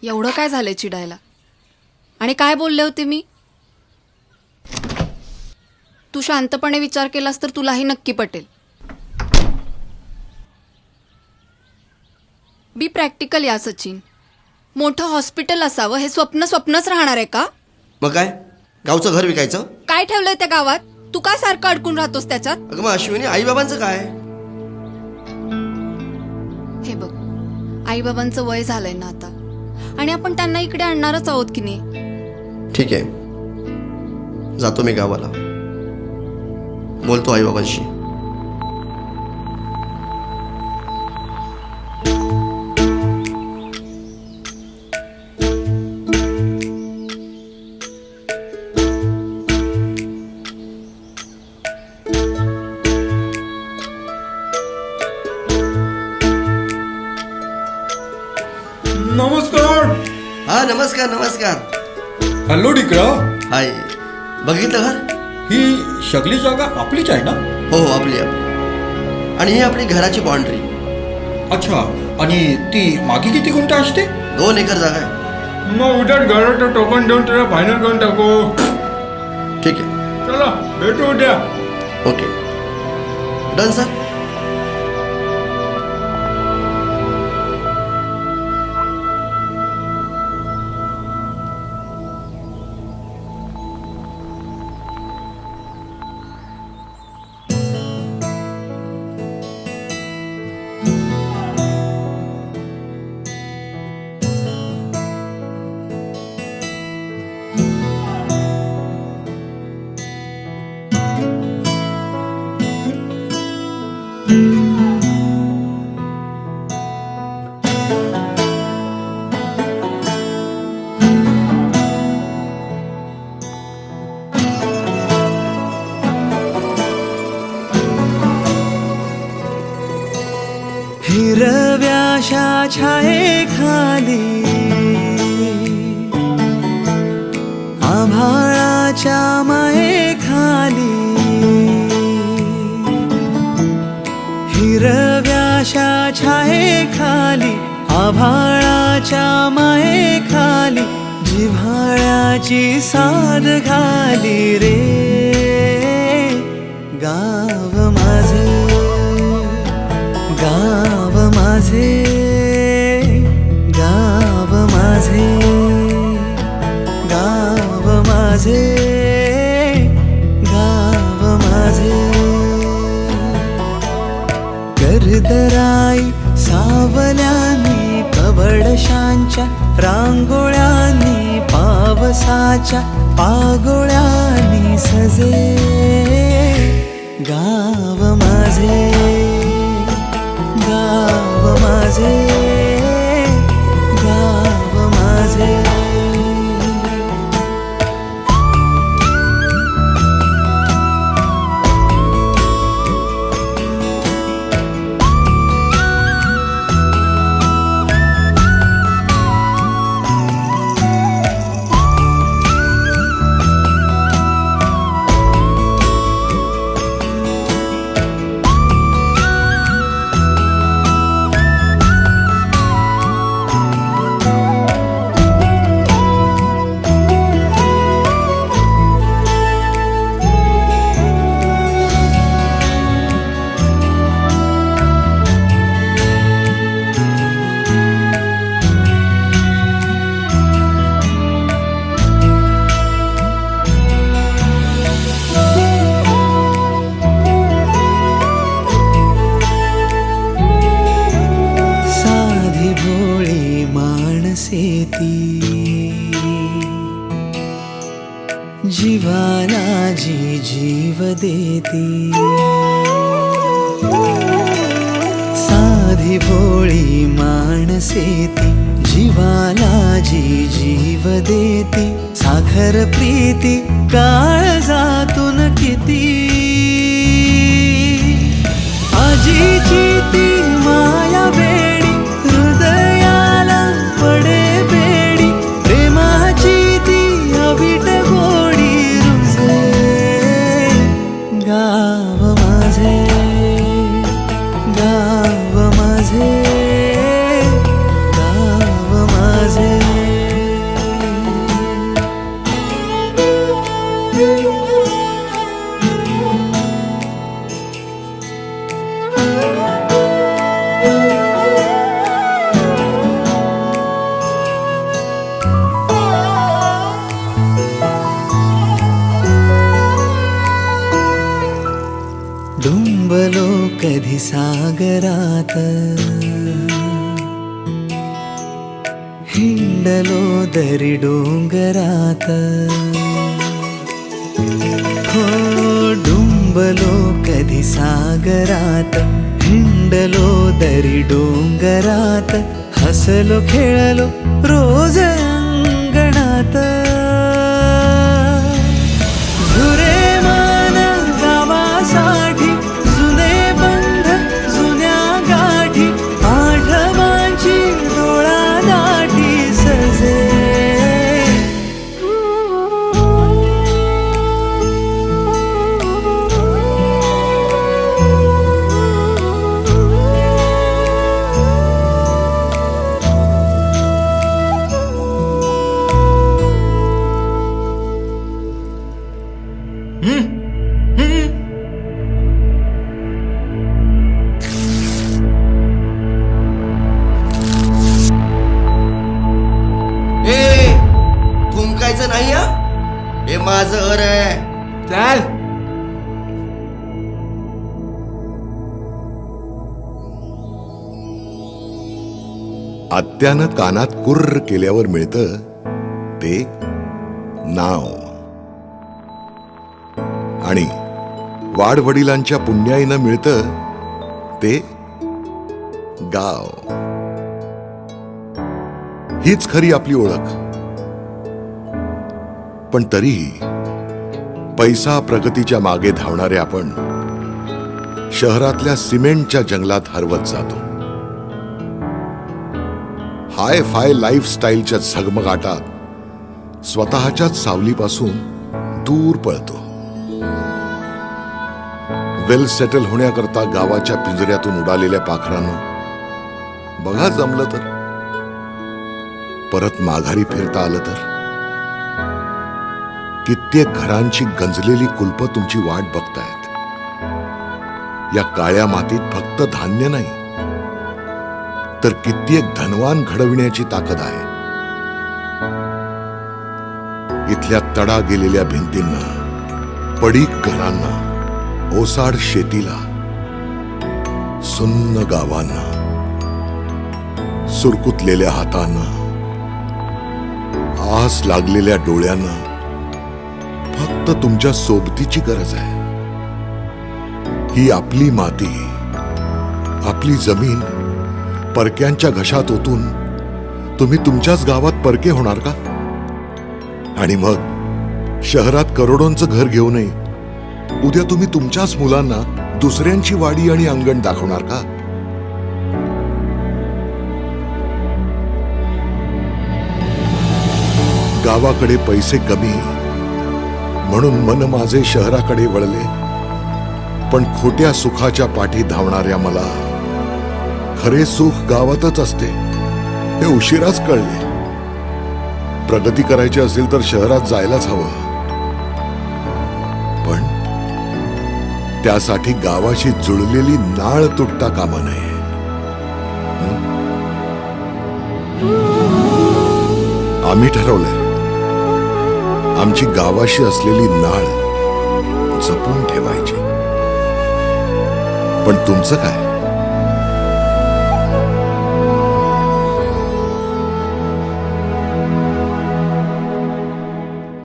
एवढं काय झालंय चिडायला? आणि काय बोलले होते मी? तू शांतपणे विचार केलास तर तुलाही नक्की पटेल. बी प्रॅक्टिकल या सचिन. मोठं हॉस्पिटल असावं हे स्वप्नच राहणार आहे का? मग काय, गावचं घर विकायचं? काय ठेवलंय त्या गावात? तू काय सारखं अडकून राहतोस त्याच्यात? अगं मग अश्विनी, आई बाबांचं काय? हे बघ, आई बाबांचं वय झालंय ना आता, आणि आपण त्यांना इकडे आणणारच आहोत की नाही. ठीक आहे, जातो मी गावाला, बोलतो आई बाबांशी. नमस्कार. हा, नमस्कार नमस्कार. हॅलो डिकरा. हाय, बघितलं घर? ही सगळी जागा आपलीच आहे ना? हो हो, आपली आपली. आणि ही आपली घराची बाउंड्री. अच्छा, आणि ती मागे किती गुंठ असते? 2 एकर जागा आहे. मग उद्या घराचं टोकन देऊन त्याला फायनल करून टाकू. ठीक आहे, चला भेटू उद्या. Okay, done sir. हिरव्याशा छायेखाली आभाळाच्या मायेखाली हिरव्याशा छायेखाली आभाळाच्या मायेखाली जिव्हाळ्याची साद घाली रे गाव माझे गाव माझे गाव माझे गाव माझे गाव माझे गर्दराई सावल्यानी कवडशांच्या रांगोळ्यांनी पावसाच्या पागोळ्यांनी सजे गाव माझे गाव माझे गाव माझे जीवाला जी जीव देती साधी भोळी माणसे ती जीवाला जी जीव देती साखर प्रीती काळजातून किती आजीची ती माया वेडी हृदयाला पडे बेडी प्रेमाची ती अविट गोडी रुजे गाव माझे गाव माझे गाव माझे डोंगरात हिंडलो दरी डोंगरात हो डुंबलो कधी सागरात हिंडलो दरी डोंगरात हसलो खेळलो रोज अंगणात झुरे मान गावासाठी जुने बंध जुन्या गाठी आठवांची डोळा दाटी सजे ए थुंकायचं नाही हा, हे माझं घर आहे. चल. आत्यानं कानात कुर्र केल्यावर मिळतं ते नाव आणि वाडवडिलांच्या पुण्याईनं मिळतं ते गाव. हीच खरी आपली ओळख. पण तरीही पैसा प्रगतीच्या मागे धावणारे आपण शहरातल्या सिमेंटच्या जंगलात हरवत जातो. हाय फाय लाईफस्टाईलच्या झगमगाटात स्वतःच्याच सावलीपासून दूर पळतो. वेल सेटल होण्याकरता गावाच्या पिंजऱ्यातून उडालेल्या पाखरांना बघा जमलं तर परत माघारी फिरता आलं तर. कित्येक घरांची गंजलेली कुलपं तुमची वाट बघतायत. या काळ्या मातीत फक्त धान्य नाही तर कित्येक धनवान घडविण्याची ताकद आहे. इथल्या तडा गेलेल्या भिंतींना, पडीक घरांना, ओसाड शेतीला, सुन्न गावांना, सुरकुतलेल्या हातांना, आस लागलेल्या डोळ्यांना फक्त तुमच्या सोबतीची गरज आहे. ही आपली माती, आपली जमीन परक्यांच्या घशात ओतून तुम्ही तुमच्याच गावात परके होणार का? आणि मग शहरात करोडोंचं घर घेऊनही उद्या तुम्ही तुमच्याच मुलांना दुसऱ्यांची वाडी आणि अंगण दाखवणार का? गावाकडे पैसे कमी म्हणून मन माझे शहराकडे वळले. पण खोट्या सुखाच्या पाठी धावणाऱ्या मला खरे सुख गावातच असते हे उशिराच कळले. प्रगती करायची असेल तर शहरात जायलाच हवं. पण त्यासाठी गावाशी जुळलेली नाळ तुटता कामा नये. आम्ही ठरवलंय आमची गावाशी असलेली नाळ जपून ठेवायची. पण तुमचं काय?